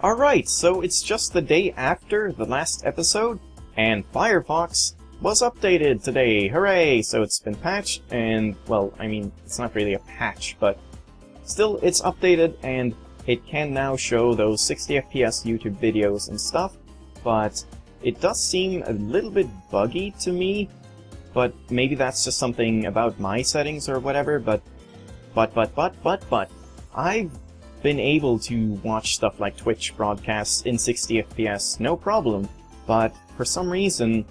Alright, so it's just the day after the last episode, and Firefox was updated today, hooray! So it's been patched, and, well, I mean, it's not really a patch, but still, it's updated, and it can now show those 60 FPS YouTube videos and stuff, but it does seem a little bit buggy to me, but maybe that's just something about my settings or whatever, but, I've been able to watch stuff like Twitch broadcasts in 60 FPS, no problem, but for some reason,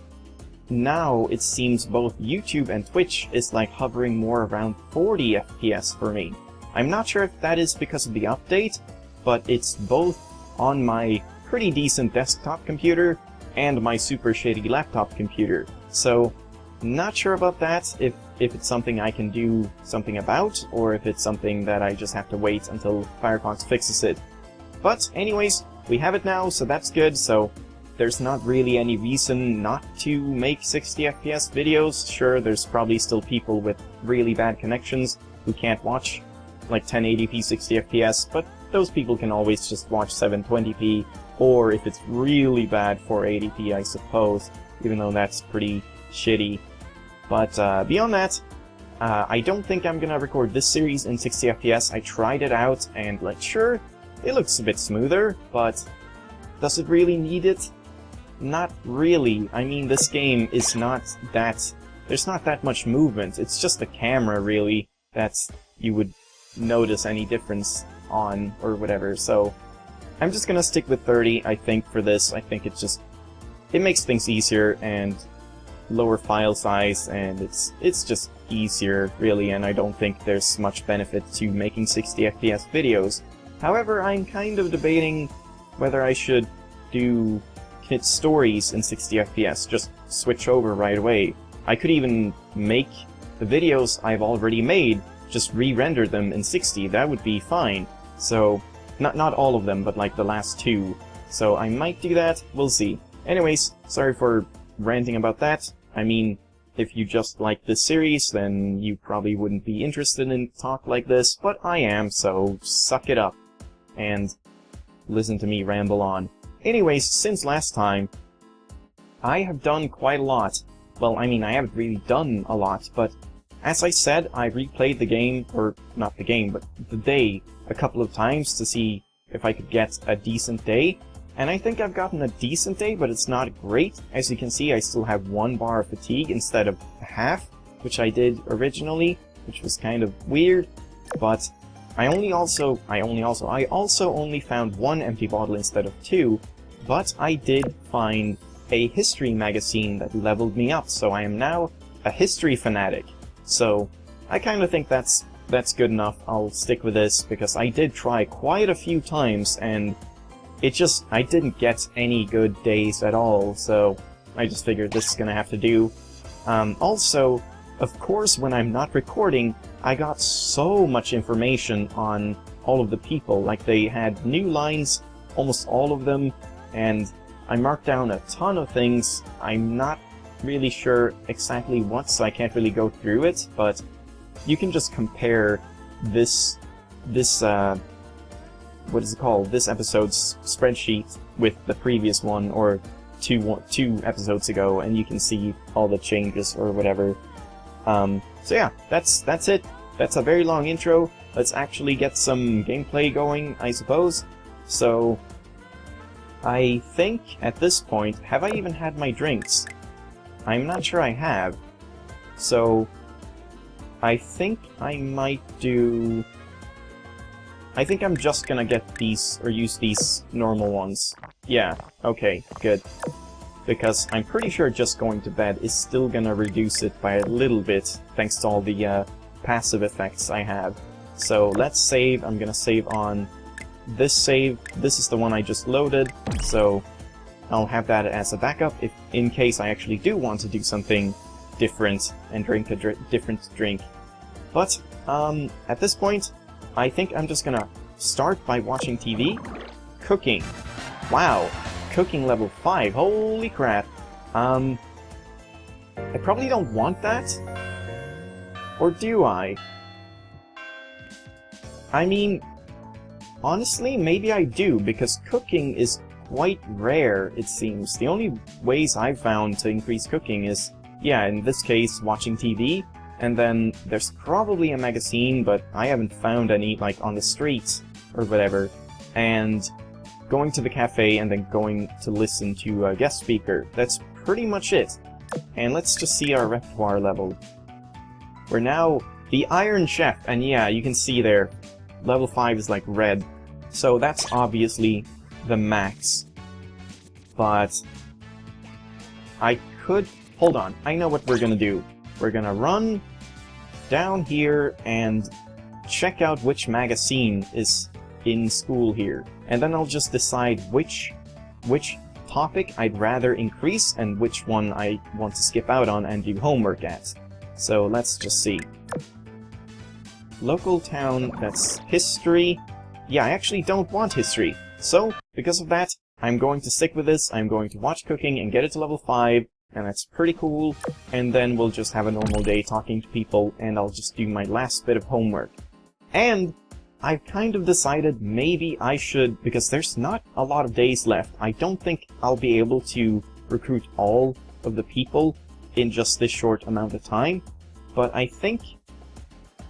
now it seems both YouTube and Twitch is like hovering more around 40 FPS for me. I'm not sure if that is because of the update, but it's both on my pretty decent desktop computer and my super shitty laptop computer, so not sure about that, if it's something I can do something about, or if it's something that I just have to wait until Firefox fixes it. But anyways, we have it now, so that's good, so there's not really any reason not to make 60 FPS videos. Sure, there's probably still people with really bad connections who can't watch like 1080p 60 FPS, but those people can always just watch 720p, or if it's really bad, 480p, I suppose, even though that's pretty shitty. But beyond that, I don't think I'm gonna record this series in 60 FPS. I tried it out, and like, sure, it looks a bit smoother, but does it really need it? Not really. I mean, this game is not that... there's not that much movement. It's just the camera, really, that you would notice any difference on, or whatever. So, I'm just gonna stick with 30, I think, for this. I think it's just... it makes things easier, and lower file size, and it's just easier, really, and I don't think there's much benefit to making 60 FPS videos. However, I'm kind of debating whether I should do hit stories in 60 FPS, just switch over right away. I could even make the videos I've already made, just re-render them in 60, that would be fine. So, not all of them, but like the last two. So I might do that, we'll see. Anyways, sorry for ranting about that. I mean, if you just like this series, then you probably wouldn't be interested in talk like this, but I am, so suck it up and listen to me ramble on. Anyways, since last time, I have done quite a lot. Well, I mean, I haven't really done a lot, but as I said, I replayed the game, or not the game, but the day, a couple of times to see if I could get a decent day. And I think I've gotten a decent day, but it's not great. As you can see, I still have 1 bar of fatigue instead of half, which I did originally, which was kind of weird. But I also only found 1 empty bottle instead of 2, but I did find a history magazine that leveled me up, so I am now a history fanatic. So I kind of think that's good enough. I'll stick with this, because I did try quite a few times, and I didn't get any good days at all, so I just figured this is gonna have to do. Also, of course, when I'm not recording, I got so much information on all of the people. Like, they had new lines, almost all of them, and I marked down a ton of things. I'm not really sure exactly what, so I can't really go through it, but you can just compare this what is it called? This episode's spreadsheet with the previous one, or two episodes ago, and you can see all the changes or whatever. So yeah, that's it. That's a very long intro. Let's actually get some gameplay going, I suppose. So, I think at this point, have I even had my drinks? I'm not sure I have. So, I think I might do... I think I'm just gonna get these, or use these normal ones. Yeah, okay, good. Because I'm pretty sure just going to bed is still gonna reduce it by a little bit, thanks to all the passive effects I have. So let's save. I'm gonna save on this save. This is the one I just loaded, so I'll have that as a backup if, in case I actually do want to do something different and drink a different drink. But, at this point, I think I'm just gonna start by watching TV. Cooking. Wow. Cooking level 5. Holy crap. I probably don't want that. Or do I? I mean, Honestly, maybe I do, because cooking is quite rare, it seems. The only ways I've found to increase cooking is, yeah, in this case, watching TV, and then there's probably a magazine, but I haven't found any, like, on the streets or whatever, and going to the cafe and then going to listen to a guest speaker. That's pretty much it. And let's just see our repertoire level. We're now the Iron Chef, and yeah, you can see there, level 5 is like red. So that's obviously the max. But I could... Hold on, I know what we're gonna do. We're gonna run down here and check out which magazine is in school here. And then I'll just decide which topic I'd rather increase and which one I want to skip out on and do homework at. So let's just see. Local town, that's history. Yeah, I actually don't want history. So, because of that, I'm going to stick with this. I'm going to watch cooking and get it to level 5, and that's pretty cool. And then we'll just have a normal day talking to people, and I'll just do my last bit of homework. And I've kind of decided maybe I should, because there's not a lot of days left. I don't think I'll be able to recruit all of the people in just this short amount of time, but I think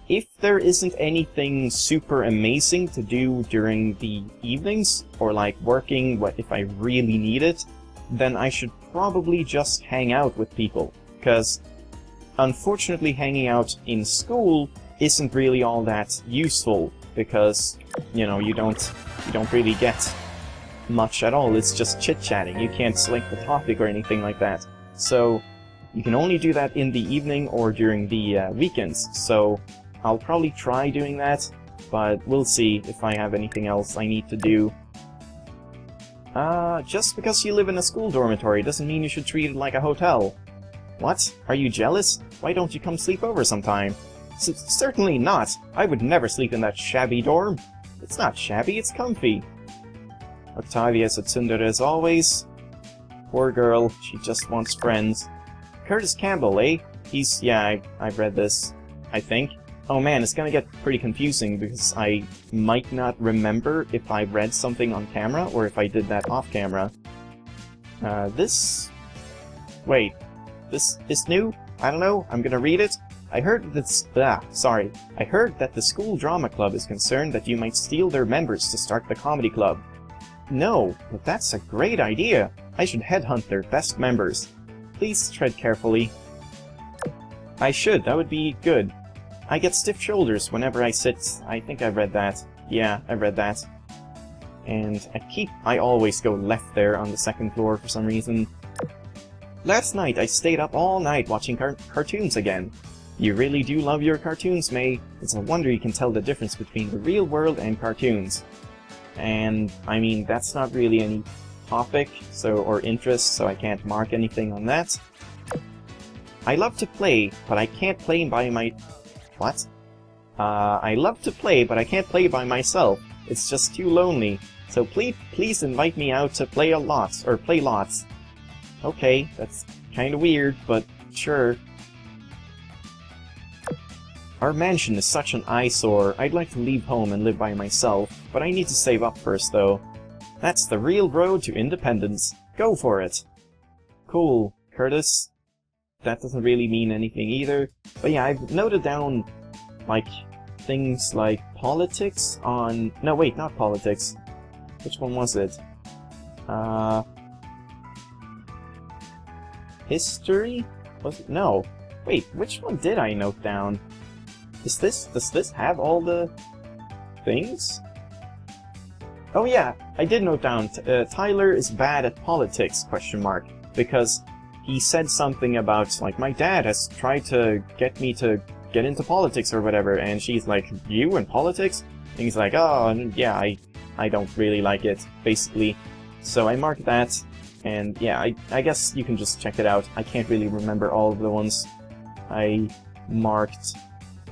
if there isn't anything super amazing to do during the evenings, or like working if I really need it, then I should probably just hang out with people, because unfortunately hanging out in school isn't really all that useful, because, you know, you don't really get much at all. It's just chit-chatting. You can't select the topic or anything like that. So you can only do that in the evening or during the weekends. So I'll probably try doing that, but we'll see if I have anything else I need to do. Just because you live in a school dormitory doesn't mean you should treat it like a hotel. What? Are you jealous? Why don't you come sleep over sometime? Certainly not. I would never sleep in that shabby dorm. It's not shabby, it's comfy. Octavia's a tsundere as always. Poor girl, she just wants friends. Curtis Campbell, eh? He's... yeah, I've read this, I think. Oh man, it's gonna get pretty confusing because I might not remember if I read something on camera or if I did that off camera. This... wait. This is new? I don't know, I'm gonna read it. I heard that the school drama club is concerned that you might steal their members to start the comedy club. No, but that's a great idea. I should headhunt their best members. Please tread carefully. I should, that would be good. I get stiff shoulders whenever I sit. I think I've read that. Yeah, I've read that. And I always go left there on the second floor for some reason. Last night I stayed up all night watching cartoons again. You really do love your cartoons, May. It's a wonder you can tell the difference between the real world and cartoons. And, I mean, that's not really any topic, or interest, so I can't mark anything on that. I love to play, but I can't play by my... what? I love to play, but I can't play by myself. It's just too lonely. So please invite me out to play lots. Okay, that's kinda weird, but sure. Our mansion is such an eyesore. I'd like to leave home and live by myself, but I need to save up first, though. That's the real road to independence. Go for it. Cool, Curtis. That doesn't really mean anything either. But yeah, I've noted down, like, things like politics on... no, wait, not politics. Which one was it? History? Was it? No. Wait, which one did I note down? Does this have all the things? Oh yeah, I did note down, Tyler is bad at politics, question mark, because he said something about, like, my dad has tried to get me to get into politics or whatever, and she's like, you in politics? And he's like, oh, yeah, I don't really like it, basically. So I marked that, and yeah, I guess you can just check it out. I can't really remember all of the ones I marked.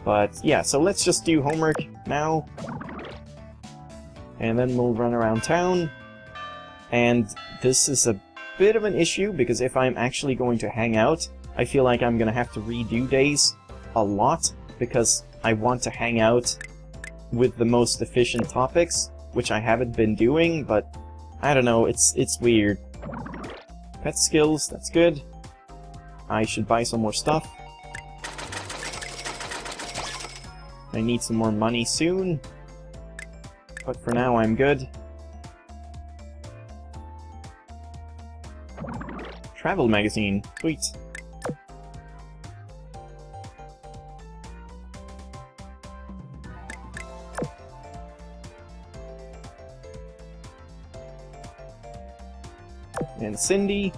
But yeah, so let's just do homework now. And then we'll run around town. And this is a bit of an issue, because if I'm actually going to hang out, I feel like I'm gonna have to redo days a lot, because I want to hang out with the most efficient topics. which I haven't been doing, but I don't know, it's weird. Pet skills, that's good. I should buy some more stuff. I need some more money soon, but for now I'm good. Travel magazine, sweet. And Cindy.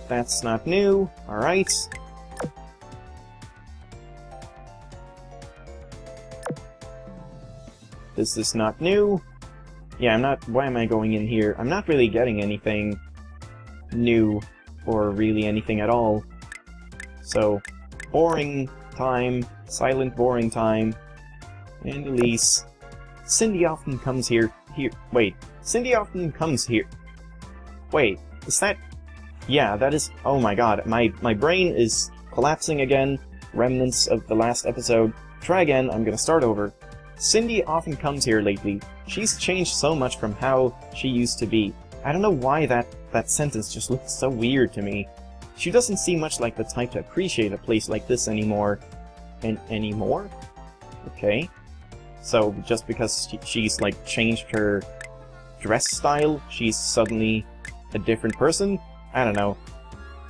That's not new. Alright. This is not new. Yeah, I'm not... Why am I going in here? I'm not really getting anything new, or really anything at all. So, boring time, silent boring time, and Elise. Cindy often comes here. Wait. Cindy often comes here. Wait, is that... Yeah, that is... Oh my god, my brain is collapsing again. Remnants of the last episode. Try again, I'm gonna start over. Cindy often comes here lately. She's changed so much from how she used to be. I don't know why that sentence just looks so weird to me. She doesn't seem much like the type to appreciate a place like this anymore. Anymore? Okay. So, just because she's, like, changed her dress style, she's suddenly a different person? I don't know.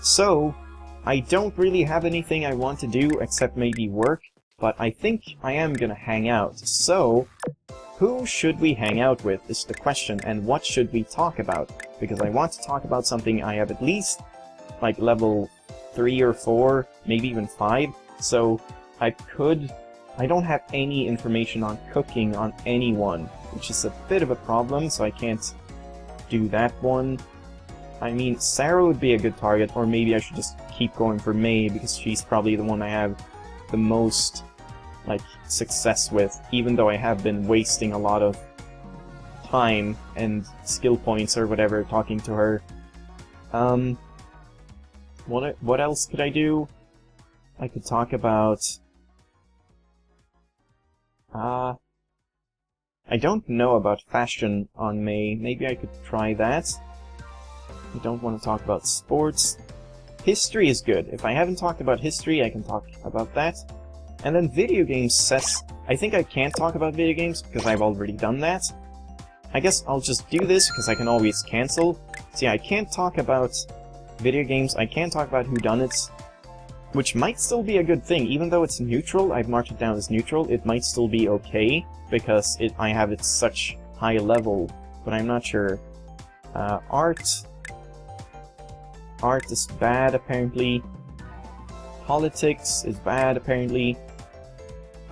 So, I don't really have anything I want to do except maybe work, but I think I am gonna hang out. So, who should we hang out with is the question, and what should we talk about? Because I want to talk about something I have at least, like, level 3 or 4, maybe even 5, so I don't have any information on cooking on anyone, which is a bit of a problem, so I can't do that one. I mean, Sarah would be a good target, or maybe I should just keep going for May, because she's probably the one I have the most, like, success with, even though I have been wasting a lot of time and skill points or whatever talking to her. What else could I do? I could talk about... I don't know about fashion on May. Maybe I could try that. I don't want to talk about sports. History is good. If I haven't talked about history, I can talk about that. And then video games says... I think I can't talk about video games because I've already done that. I guess I'll just do this because I can always cancel. So yeah, I can't talk about video games. I can't talk about whodunits, which might still be a good thing. Even though it's neutral, I've marked it down as neutral, it might still be okay because I have it such high level, but I'm not sure. Art is bad, apparently. Politics is bad, apparently.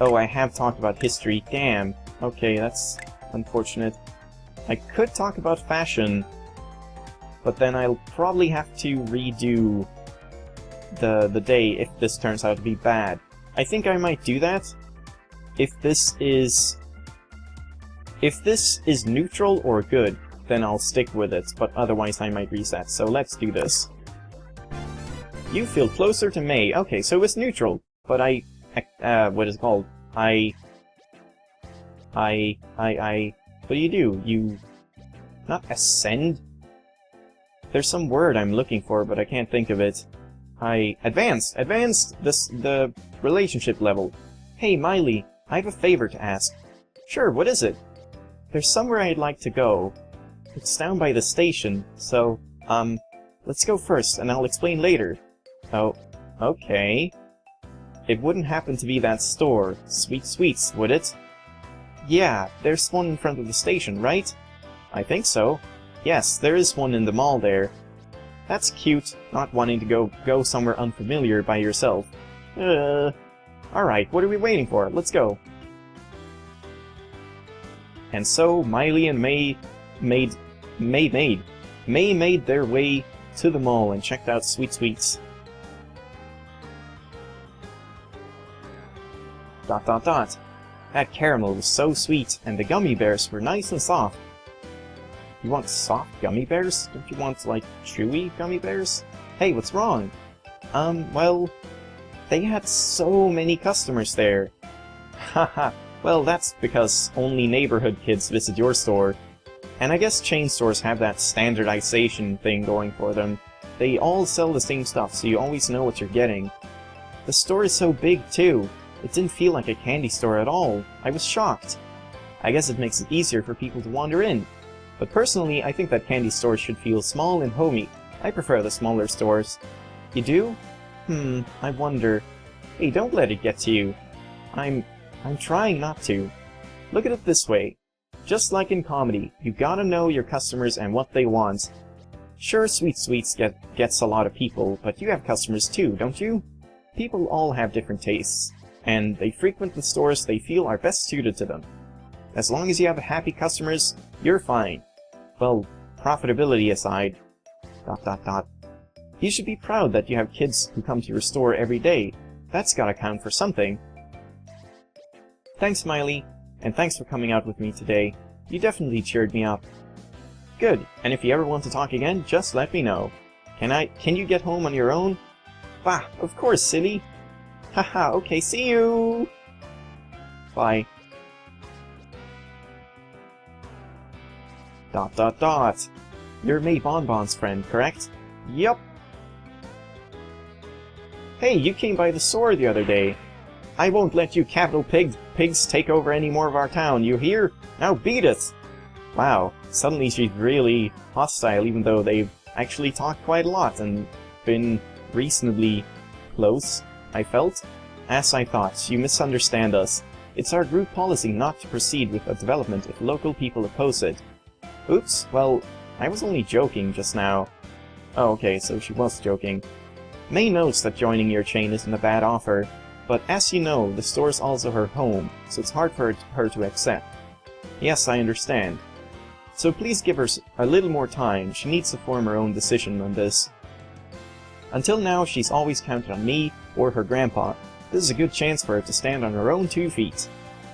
Oh, I have talked about history. Damn. Okay, that's unfortunate. I could talk about fashion, but then I'll probably have to redo the day if this turns out to be bad. I think I might do that. If this is neutral or good, then I'll stick with it, but otherwise I might reset. So let's do this. You feel closer to May. Okay, so it's neutral, but what is it called? What do? You not ascend? There's some word I'm looking for, but I can't think of it. Advanced the relationship level. Hey, Miley, I have a favor to ask. Sure, what is it? There's somewhere I'd like to go. It's down by the station, so, let's go first, and I'll explain later. Oh, okay. It wouldn't happen to be that store, Sweet Sweets, would it? Yeah, there's one in front of the station, right? I think so. Yes, there is one in the mall there. That's cute, not wanting to go somewhere unfamiliar by yourself. Alright, what are we waiting for? Let's go. And so, Miley and May made their way to the mall and checked out Sweet Sweets. ... That caramel was so sweet, and the gummy bears were nice and soft. You want soft gummy bears? Don't you want, like, chewy gummy bears? Hey, what's wrong? Well, they had so many customers there. Haha, Well, that's because only neighborhood kids visit your store. And I guess chain stores have that standardization thing going for them. They all sell the same stuff, so you always know what you're getting. The store is so big, too. It didn't feel like a candy store at all. I was shocked. I guess it makes it easier for people to wander in. But personally, I think that candy stores should feel small and homey. I prefer the smaller stores. You do? I wonder. Hey, don't let it get to you. I'm trying not to. Look at it this way. Just like in comedy, you gotta know your customers and what they want. Sure, Sweet Sweets gets a lot of people, but you have customers too, don't you? People all have different tastes, and they frequent the stores they feel are best suited to them. As long as you have happy customers, you're fine. Well, profitability aside... ... You should be proud that you have kids who come to your store every day. That's gotta count for something. Thanks, Smiley, and thanks for coming out with me today. You definitely cheered me up. Good, and if you ever want to talk again, just let me know. Can you get home on your own? Bah, of course, silly. Haha, okay, see you! Bye. ... You're May Bonbon's friend, correct? Yup. Hey, you came by the store the other day. I won't let you capital pigs take over any more of our town, you hear? Now beat it! Wow, suddenly she's really hostile, even though they've actually talked quite a lot and been reasonably close, I felt. As I thought, you misunderstand us. It's our group policy not to proceed with a development if local people oppose it. Oops, well, I was only joking just now. Oh, okay, so she was joking. May notes that joining your chain isn't a bad offer, but as you know, the store's also her home, so it's hard for her to accept. Yes, I understand. So please give her a little more time, she needs to form her own decision on this. Until now, she's always counted on me or her grandpa. This is a good chance for her to stand on her own 2 feet.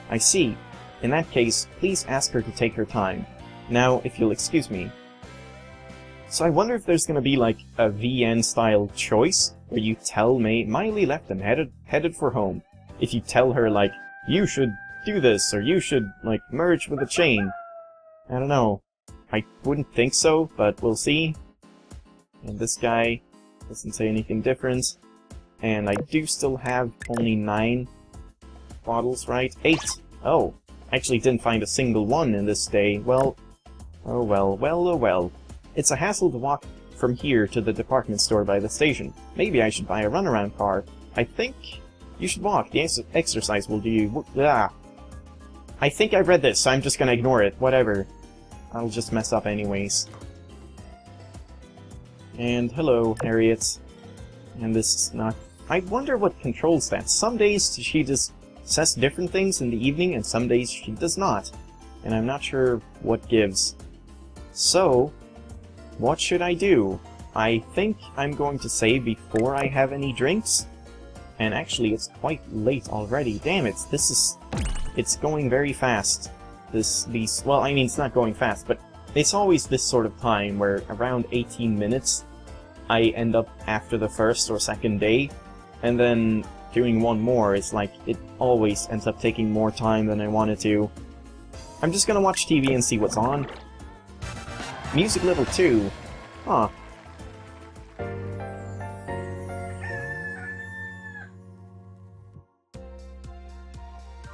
I see. In that case, please ask her to take her time. Now, if you'll excuse me. So I wonder if there's gonna be like a VN-style choice, where you tell Miley left and headed for home. If you tell her, like, you should do this, or you should, like, merge with the chain. I don't know. I wouldn't think so, but we'll see. And this guy doesn't say anything different. And I do still have only 9 bottles, right? 8! Oh, actually didn't find a single one in this day. Well, oh well, well, oh well. It's a hassle to walk from here to the department store by the station. Maybe I should buy a runaround car. I think you should walk. The exercise will do you... Ah. I think I've read this, so I'm just gonna ignore it. Whatever. I'll just mess up anyways. And hello, Harriet. And this is not... I wonder what controls that. Some days she just says different things in the evening, and some days she does not. And I'm not sure what gives. So, what should I do? I think I'm going to save before I have any drinks. And actually, it's quite late already. Damn it, this is... It's going very fast. Well, I mean, it's not going fast, but it's always this sort of time where around 18 minutes I end up after the first or second day, and then doing one more is like, it always ends up taking more time than I wanted to. I'm just gonna watch TV and see what's on. Music level 2. Huh.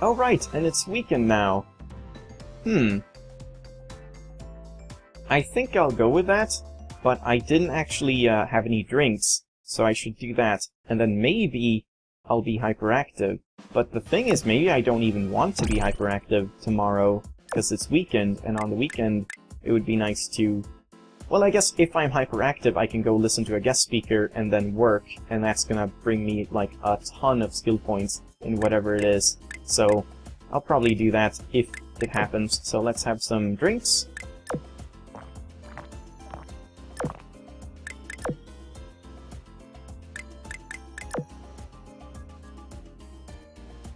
Oh right, and it's weekend now. I think I'll go with that, but I didn't actually have any drinks, so I should do that. And then maybe I'll be hyperactive. But the thing is, maybe I don't even want to be hyperactive tomorrow, because it's weekend, and on the weekend it would be nice to... Well, I guess if I'm hyperactive, I can go listen to a guest speaker and then work, and that's gonna bring me, like, a ton of skill points in whatever it is. So, I'll probably do that if it happens. So let's have some drinks.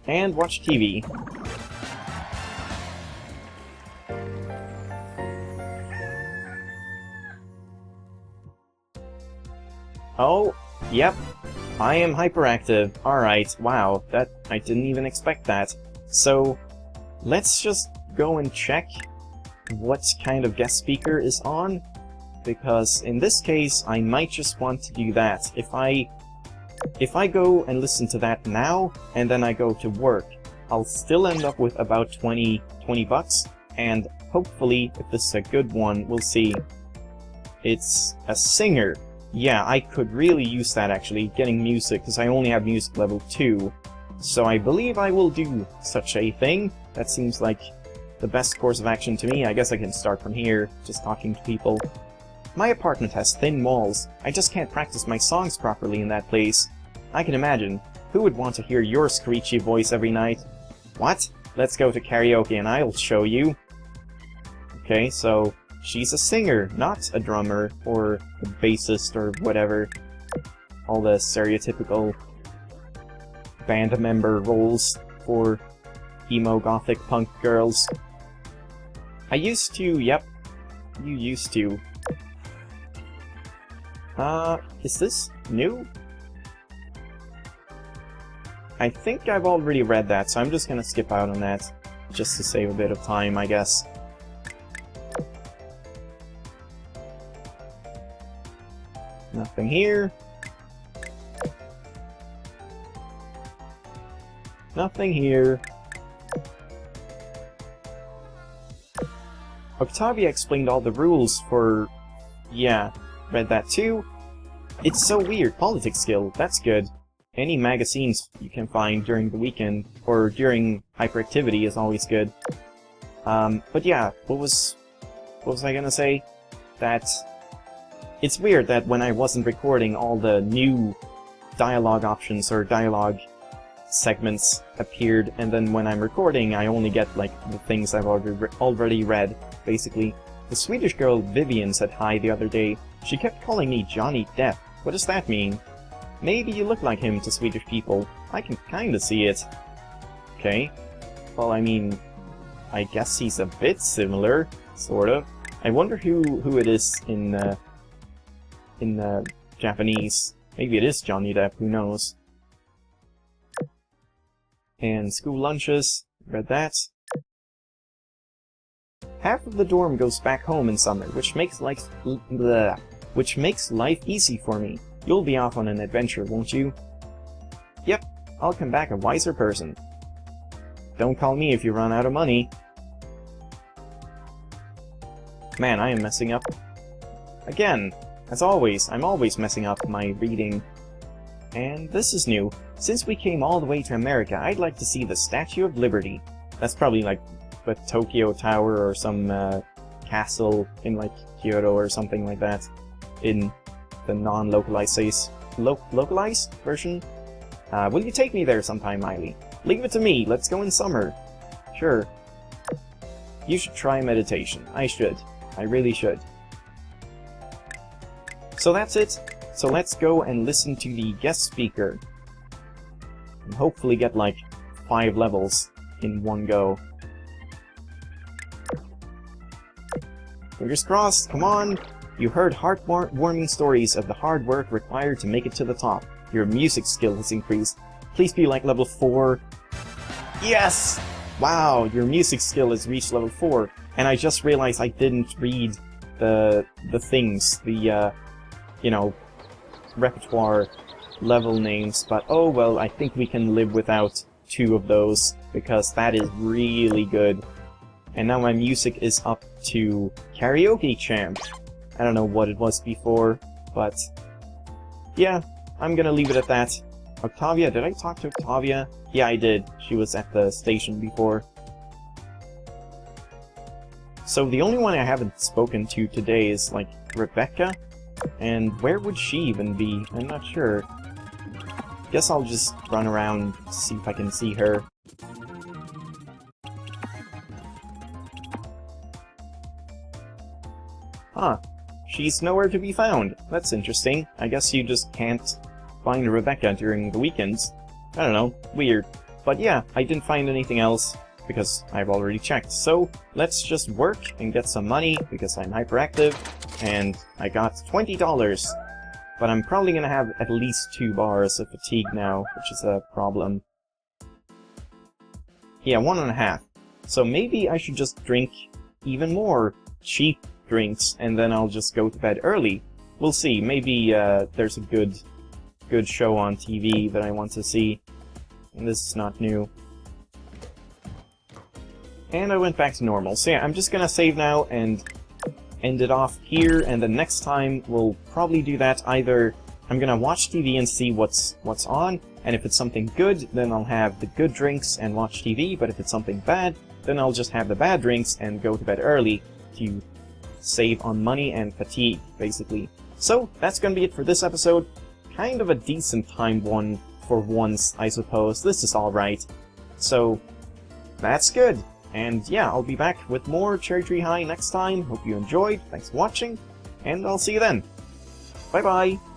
And watch TV. Oh, yep. I am hyperactive. Alright, wow, I didn't even expect that. So, let's just go and check what kind of guest speaker is on, because in this case I might just want to do that. If I go and listen to that now and then I go to work, I'll still end up with about 20 bucks, and hopefully if this is a good one, we'll see. It's a singer. Yeah, I could really use that actually, getting music, because I only have music level 2. So I believe I will do such a thing. That seems like the best course of action to me. I guess I can start from here, just talking to people. My apartment has thin walls. I just can't practice my songs properly in that place. I can imagine. Who would want to hear your screechy voice every night? What? Let's go to karaoke and I'll show you. Okay, so she's a singer, not a drummer, or a bassist, or whatever. All the stereotypical band member roles for emo gothic punk girls. I used to, yep. You used to. Is this new? I think I've already read that, so I'm just gonna skip out on that, just to save a bit of time, I guess. Nothing here. Nothing here. Octavia explained all the rules for... yeah, read that too. It's so weird. Politics skill, that's good. Any magazines you can find during the weekend, or during hyperactivity, is always good. But yeah, what was I gonna say? That it's weird that when I wasn't recording, all the new dialogue options or dialogue segments appeared, and then when I'm recording, I only get like the things I've already read, basically. The Swedish girl Vivian said hi the other day. She kept calling me Johnny Depp. What does that mean? Maybe you look like him to Swedish people. I can kinda see it. Okay. Well, I mean, I guess he's a bit similar, sort of. I wonder who it is in Japanese. Maybe it is Johnny Depp, who knows. And school lunches, read that. Half of the dorm goes back home in summer, which makes life easy for me. You'll be off on an adventure, won't you? Yep, I'll come back a wiser person. Don't call me if you run out of money. Man, I am messing up. Again, as always, I'm always messing up my reading. And this is new. Since we came all the way to America, I'd like to see the Statue of Liberty. That's probably like the Tokyo Tower or some castle in like Kyoto or something like that. In the non-localized localized version. Will you take me there sometime, Miley? Leave it to me. Let's go in summer. Sure. You should try meditation. I should. I really should. So that's it. So let's go and listen to the guest speaker. And hopefully get like 5 levels in one go. Fingers crossed, come on! You heard heartwarming stories of the hard work required to make it to the top. Your music skill has increased. Please be like level 4. Yes! Wow, your music skill has reached level 4. And I just realized I didn't read the things, the, you know, repertoire level names, but oh well, I think we can live without 2 of those, because that is really good. And now my music is up to Karaoke Champ. I don't know what it was before, but yeah, I'm gonna leave it at that. Octavia, did I talk to Octavia? Yeah, I did. She was at the station before. So the only one I haven't spoken to today is, like, Rebecca. And where would she even be? I'm not sure. Guess I'll just run around, see if I can see her. Huh. She's nowhere to be found. That's interesting. I guess you just can't find Rebecca during the weekends. I don't know. Weird. But yeah, I didn't find anything else, because I've already checked. So, let's just work and get some money, because I'm hyperactive, and I got $20. But I'm probably gonna have at least 2 bars of fatigue now, which is a problem. Yeah, 1.5. So maybe I should just drink even more cheap drinks, and then I'll just go to bed early. We'll see. Maybe there's a good show on TV that I want to see. And this is not new. And I went back to normal. So yeah, I'm just gonna save now and end it off here, and the next time we'll probably do that. Either I'm gonna watch TV and see what's on, and if it's something good, then I'll have the good drinks and watch TV, but if it's something bad, then I'll just have the bad drinks and go to bed early to save on money and fatigue, basically. So, that's gonna be it for this episode. Kind of a decent timed one for once, I suppose. This is alright. So, that's good. And yeah, I'll be back with more Cherry Tree High next time. Hope you enjoyed. Thanks for watching, and I'll see you then. Bye bye!